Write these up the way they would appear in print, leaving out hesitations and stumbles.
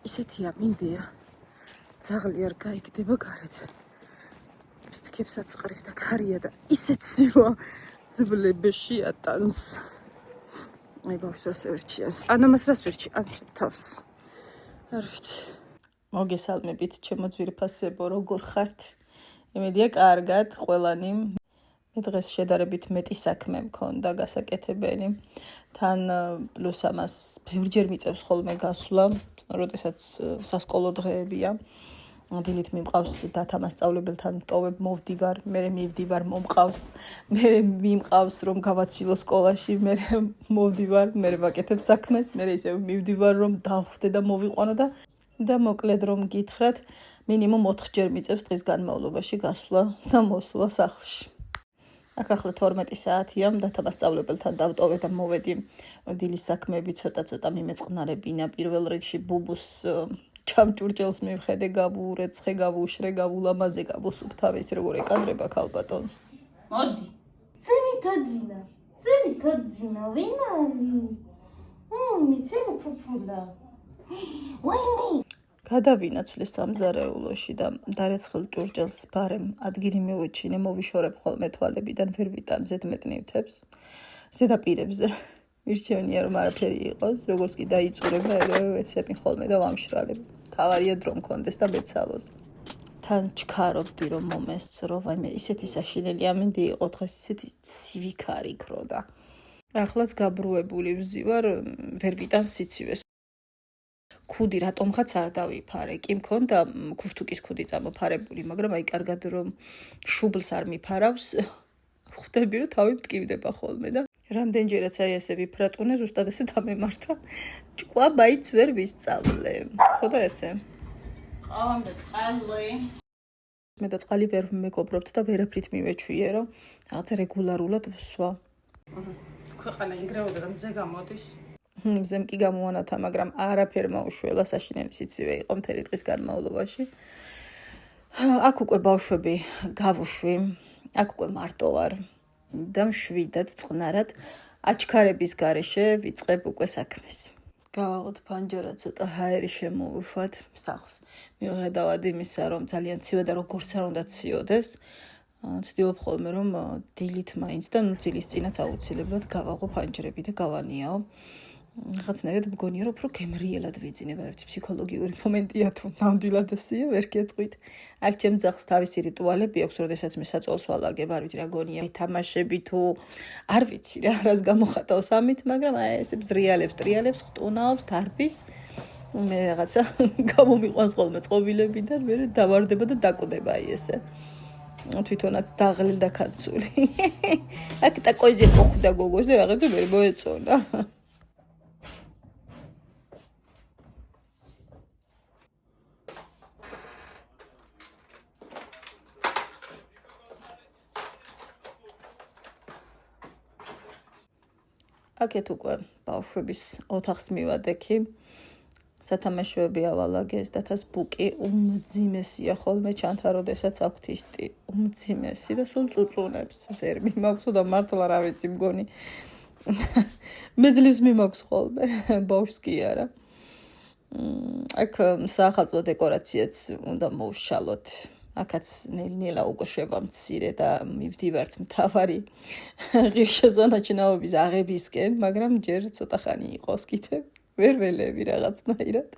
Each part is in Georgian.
ისეთია მინდია ძაღლი არ გაიგდება გარეთ ფიფიქებსაც ყრის და ქარია და ისეთ სივა ძბლებში ატანს აი ბავშვს რას ვერჩიას ანამას რას ვერჩი ანჩებ თავს არ ვიცი მოგესალმებით ჩემო ძვირფასებო როგორ ხართ იმედია კარგად ყველანი მე დღეს შედარებით მეტი საქმე მქონდა გასაკეთებელი თან პლუს ამას ბევრჯერ მიწევს ხოლმე გასვლა როდესაც სასკოლო დღეებია დილით მიმყავს დათამასწავლებელთან ტოვებ მოვდივარ მე მივდივარ მომყავს მე მიმყავს რომ გავაცილო სკოლაში მე მოვდივარ მე ვაკეთებ საქმეს მე ისე მივდივარ რომ დავხვდე და მოვიყვანო და მოკლედ რომ გითხრათ მინიმუმ 4 ჯერ მიწევს დღის განმავლობაში გასვლა და მოსვლა სახლში აქ ახლა 12 საათია დათამასწავლებელთან დავტოვე და მოვედი დილის საქმეები ცოტა მიმეწყნარებინა პირველ რიგში ბუბუს ჩამჭურჭელს მივხედე გავურეცხე გავუშრე გავულამაზე გავუსუფთავე ის როგორ ეკადრება ქალბატონს მოდი ძემი თოძინა ვინ არის მიცემ ფუფულა ვაიმე გადავინაცვლე სამზარეულოში და დარეცხილ ჭურჭელს ბარემ ადგილი მოვეჩინე მოვიშორებ ხოლმე თვალებიდან ვერ ვიტან ზედმეტნივთებს ზედაპირებზე მირჩევნია რომ არაფერი იყოს როგორც კი დაიწურება ეგრევე ვეცემი ხოლმე და ვამშრალებ თავარია დრო მქონდეს და მეცალოს თან ჩქარობდი რომ მომესწრო ვაიმე ისეთი საშინელი ამინდი იყო დღეს ისეთი ცივიქარი ქროდა ახლაც გაბრუებული ვზივარ ვერ ვიტან სიცივეს ქუდი რატომღაც არ დავიფარე კი მქონდა ქურთუკის ქუდი წამოფარებული მაგრამ აი კარგად რომ შუბლს არ მიფარავს ხვდები რომ თავი მტკივდება ხოლმე და რამდენჯერაც აი ესე ვიფრატუნე ზუსტად ესე დამემართა ჭკვა მაინც ვერ ვისწავლე ხო და ესე ყავამდე წყალი მე და წყალი ვერ მეგობრობთ და ვერაფრით მივეჩვიე რომ რაღაცა რეგულარულად ვსვა ქვეყანა ინგრეოდა და მზე გამოდის მზემ კი გამოანათა მაგრამ არაფერ მოუშველა საშინელი სიცივე იყო მთელი დღის განმავლობაში აქ უკვე ბავშვები გავუშვი აქ უკვე მარტო ვარ და მშვიდად წყნარად აჩქარების გარეშე ვიწყებ უკვე საქმეს გავაღოთ ფანჯარა ცოტა ჰაერი შემოუშვათ სახლს მიუხედავად იმისა რომ ძალიან ცივია და როგორც არ უნდა ციოდეს ცდილობ ხოლმე რომ დილით მაინც და დილის წინაც აუცილებლად გავაღო ფანჯრები და გავანიაო რაღაცნაირად მგონია რომ უფრო გემრიელად ვიძინებ არც ფსიქოლოგიური მომენტია თუ ნამდვილად ასია ვერ გეტყვით აქ ჩემ ძაღლს თავისი რიტუალები აქვს როდესაც მე საწოლს ვალაგებ არ ვიცი რა გონია თამაშები თუ არ ვიცი რა რას გამოხატავს ამით მაგრამ აი ესე ზრიალებს ტრიალებს ხტუნაობს დარბის მე რაღაცა გამომიყვანს ხოლმე წყობილებიდან მე დავარდება და დაკვდება აი ესე თვითონაც დაღლილ და კაცული აქ და კოიზე მოხვდა გოგოს და რაღაცა ვერ მოეწონა აქეთ უკვე ბავშვების ოთახს მივადექი სათამაშოები ავალაგეს და თას ბუკი უმძიმესია ხოლმე ჩანთა როდესაც აქვთ ისტი უმძიმესი და სულ წუწუნებს ვერ მიმაქვს და მართლა რა ვიცი მგონი მეძლივს მიმაქვს ხოლმე ბავშვს კი არა აქ საახალწლო დეკორაციაც უნდა მოვშალოთ აქაც ნელ-ნელა უკვე შევამცირე და მივდივართ მთავარი ღირსშესანიშნაობის აღებისკენ, მაგრამ ჯერ ცოტა ხანი იყოს კიდე ვერ ველები რაღაცნაირად.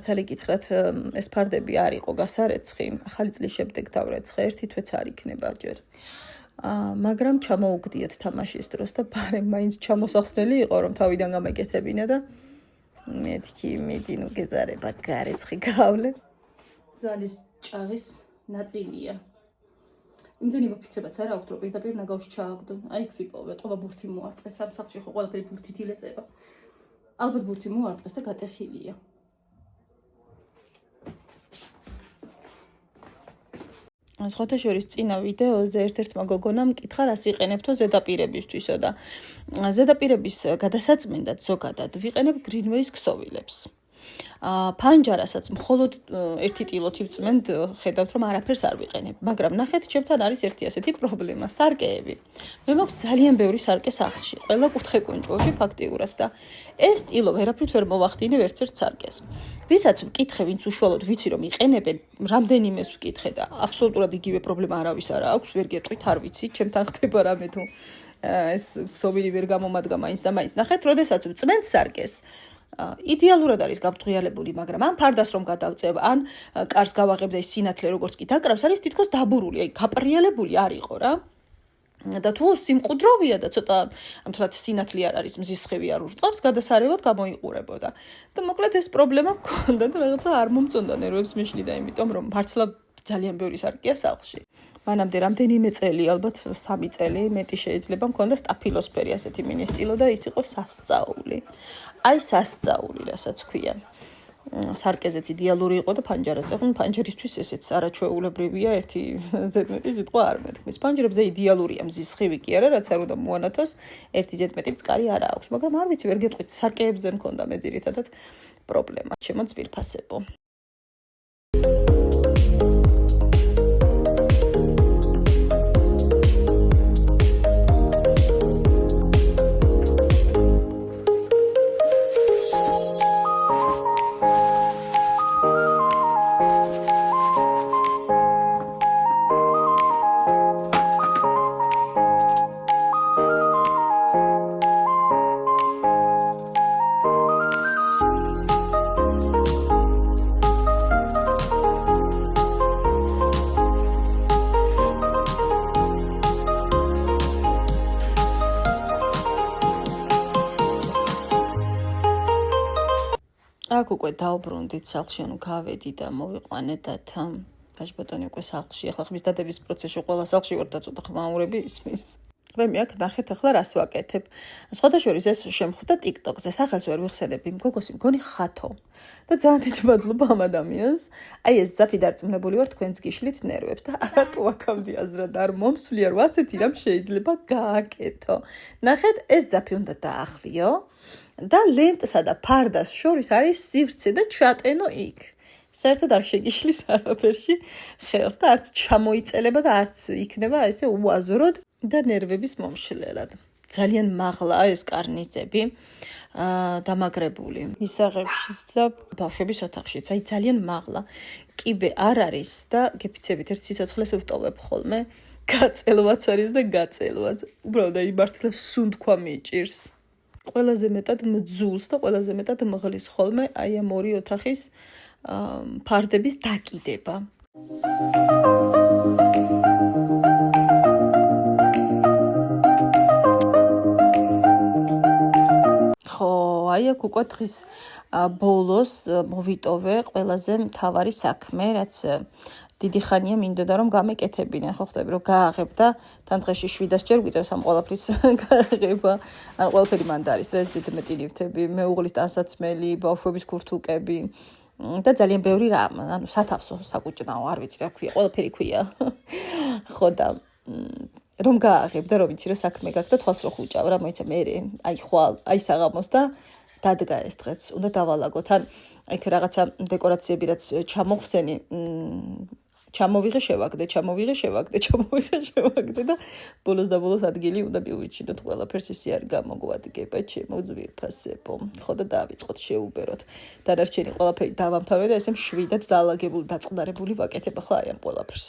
მართალი გითხრათ ეს ფარდები არ იყო გასარეცხი ახალი წლის შემდეგ დავრეცხე ერთი თვეც არ იქნება ჯერ მაგრამ ჩამოუგდიათ თამაშის დროს და ბარემ მაინც ჩამოსახსნელი იყო რომ თავიდან გამეკეთებინა და მეთქი მიდი ნუ გეზარება გარეცხი გავლე ზალის ჭაღის ნაწილია იმდენი მოფიქრებაც არა აქვს, რომ პირდაპირ ნაგავში ჩააგდო. აი იქ ვიპოვე, ყობა ბურთი მოარტყეს, ამ სახლში ხო ყველაფერი ბურთით ილეწება. ალბათ ბურთი მოარტყეს და გატეხილია. სხვათა შორის წინა ვიდეოზე ერთ-ერთმა გოგონამ მკითხა, რას იყენებთო ზედაპირებისთვისო და ზედაპირების გადასაწმენდად ზოგადად ვიყენებ Greenway-ის ქსოვილებს. ფანჯარასაც მხოლოდ ერთი ტილოთი ვწმენთ, ხედავთ რომ არაფერს არ ვიყენებ, მაგრამ ნახეთ, ჩემთან არის ერთი ასეთი პრობლემა, სარკეები. მე მაქვს ძალიან ბევრი სარკე სახლში, ყველა კუთხე კუნჭულში ფაქტიურად და ეს ტილო ვერაფრით ვერ მოვახდინე ვერცერთ სარკეს. ვისაც ვკითხე, ვინც უშუალოდ ვიცი რომ იყენებენ, რამდენიმეს ვკითხე და აბსოლუტურად იგივე პრობლემა არავის არ აქვს, ვერ გეტყვით, არ ვიცი, ჩემთან ხდება რამე თუ ეს ქსოვილი ვერ გამომადგა მაინც და მაინც. ნახეთ, როდესაც ვწმენთ სარკეს, იდეალურად არის გაფრთხილებული, მაგრამ ან ფარდას რომ გადავწევ, ან კარს გავაღებ და ის სინათლე როგორც კი დაკრავს, არის თითქოს დაბურული, აი გაპრიალებული არ იყო რა. და თუ სიმყუდროვია და ცოტა ამთლად სინათლე არ არის, მზის სხივი არ ურტყავს, გადასარევად გამოიყურებოდა. და მოკლედ ეს პრობლემა მქონდა და რაღაცა არ მომწონდა, ნერვებს მიშლიდა, იმიტომ რომ მართლა ძალიან ბევრი სარკეა სახლში. მანამდე რამდენიმე წელი, ალბათ 3 წელი, მეტი შეიძლება მქონდა სტაფილოსფერი ასეთი მინი სტილო და ის იყო სასწაული. აი სასწაული, რასაც ქვია. სარკეზეც იდეალური იყო და ფანჯარაზე, ხო, ფანჯერისთვის ესეც არაჩვეულებრივია, ერთი ზედმეტი სიტყვა არ მეთქმის. ფანჯრებზე იდეალურია მზის სხივი კი არა, რაც არ უნდა მოანათოს, ერთი ზედმეტი მწკარი არა აქვს, მაგრამ არ ვიცი, ვერ გეტყვით, სარკეებზე მქონდა მე ძირითადად პრობლემა. ჩემო ძვირფასებო. აქ უკვე დავბრუნდით სახლში, ანუ გავედი და მოვიყვანე დათამ. ბაჟბატონი უკვე სახლში, ახლა ხმის დადების პროცესში ყველა სახლში ვარ და ცოტა ხმაურები ისმის. მე აქ ნახეთ ახლა რას ვაკეთებ. სხვათა შორის ეს შემხვდა TikTok-ზე, სახელს ვერ ვიხსენებ, იმ გოგოს მგონი ხათო. და ძალიან დიდი მადლობა ამ ადამიანს. აი ეს ძაფი დარწმუნებული ვარ თქვენს გიშლით ნერვებს და არატო აქამდე აზრად არ მომსვლია, რომ ასეთი რამ შეიძლება გააკეთო. ნახეთ, ეს ძაფი უნდა დაახვიო. და ლენტსა და ფარდას შორის არის სივრცე და ჩატენო იქ. საერთოდ არ შეგიშლის არაფერში ხელს და არც ჩამოიწელება და არც იქნება ესე უაზროდ და ნერვების მომშლელად. ძალიან მაღლაა ეს კარნიზები, დამაგრებული. მისაღებშიც და ბავშვების ოთახშიც, აი ძალიან მაღლა. კიბე არ არის და გეფიცებით ერთ სიცოცხლეს ვტოვებ ხოლმე. გაწელვაც არის და გაწელვაც. უბრალოდ აი მართლა სუნთქვა მიჭირს. ყველაზე მეტად მძულს და ყველაზე მეტად მღლის ხოლმე აი ამ ორი ოთახის ფარდების დაკიდება. ხო, აი აქ უკვე დღის ბოლოს მოვიტოვე ყველაზე მთავარი საქმე, რაც დიდი ხანია მინდოდა რომ გამეკეთებინე, ხო ხდები რომ გააღებ და თან დღეში 700 ჯერ გვიწევს ამ ყველაფრის გააღება. ან ყველაფერი მანდ არის რა ზედმეტი ნივთები, მეუღლის ტანსაცმელი, ბავშვების ქურთულკები და ძალიან ბევრი რამ, ანუ სათავსო საკუჭნაო, არ ვიცი რა ქვია, ყველაფერი ქვია. ხო და რომ გააღებ და რომ ვიცი რომ საქმე გაქვს და თვალს რო ხუჭავ რა მოიცა მე, აი ხვალ, აი საღამოს და დადგა ეს დღეც, უნდა დავალაგოთ. ან იქ რაღაცა დეკორაციები რაც ჩამოხსენი, ჩამოვიღე შევაგდე და ბოლოს და ბოლოს ადგილი უნდა მივიჩინოთ ყველაფერს ისე არ გამოგვადგება ჩემო ძვირფასებო. ხო და დავიწყოთ შეუბეროთ. დანარჩენი ყველაფერი დავამთავრე და ესე მშვიდად დაალაგებული დაწყდარებული ვაკეთებ ახლა აი ამ ყველაფერს.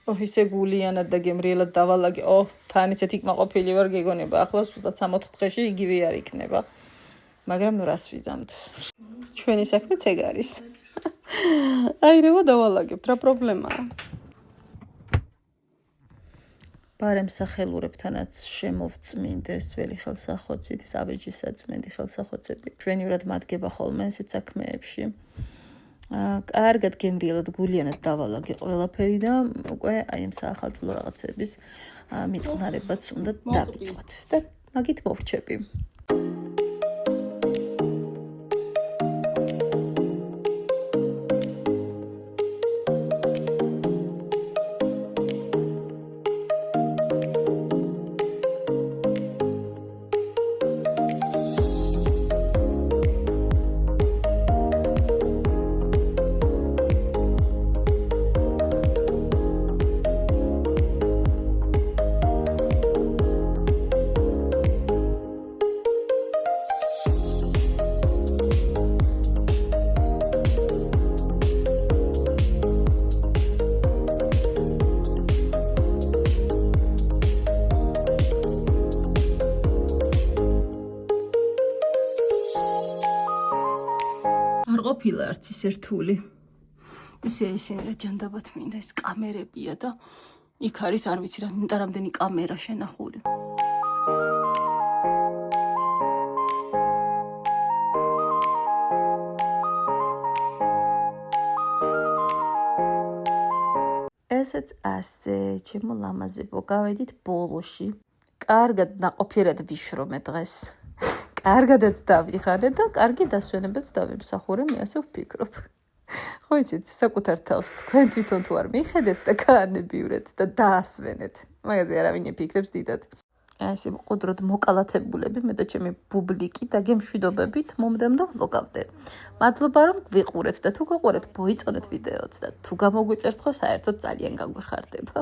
ისე გულიანად და გემრიელად დავალაგე. თან ისეთ იქმაყოფილი ვარ გეგონება. ახლა სულ 64 დღეში იგივე არ იქნება. მაგრამ ნუ რას ვიზამთ. ჩვენი საქმეც ეგ არის. აირევა დავალაგებთ, რა პრობლემაა? ბარემსახელურებთანაც შემოვწმინდეს ველი ხელსახოცით, ავეჯისაწმენდი ხელსახოცები. ჩვენივრად მადგება ხოლმე ესეთ საქმეებში. კარგად გემრიელად გულიანად დავალაგე ყველაფერი და უკვე აი ამ საახალწლო რაღაცების მიწყნარებაც უნდა დავიწყოთ და მაგით მოვრჩები. ყოფილა არც ისე რთული. ისინი რა ჯანდაბათ მინდა ეს კამერებია და იქ არის არ ვიცი რა რამდენი კამერა შენახული. ესეც ასე, ჩემო ლამაზებო, გავედით ბოლოში. კარგად ნაყოფიერად ვიშრომე დღეს. კარგადაც დავიღალე და კარგი დასვენებაც დავიმსახურე, მე ასე ვფიქრობ. ხო იცით, საკუთარ თავს თქვენ თვითონ თუ არ მიხედეთ და გაანებივრეთ და დაასვენეთ. მაგაზე არავინ იფიქრებს დიდად. ასე მყუდროდ მოკალათებულები მე და ჩემი პუბლიკი და გემშვიდობებით მომდევნო ვლოგავდე. მადლობა რომ გვიყურეთ და თუ გიყურეთ მოიწონეთ ვიდეოც და თუ გამოგვიწერთ ხო საერთოდ ძალიან გაგვეხარდება.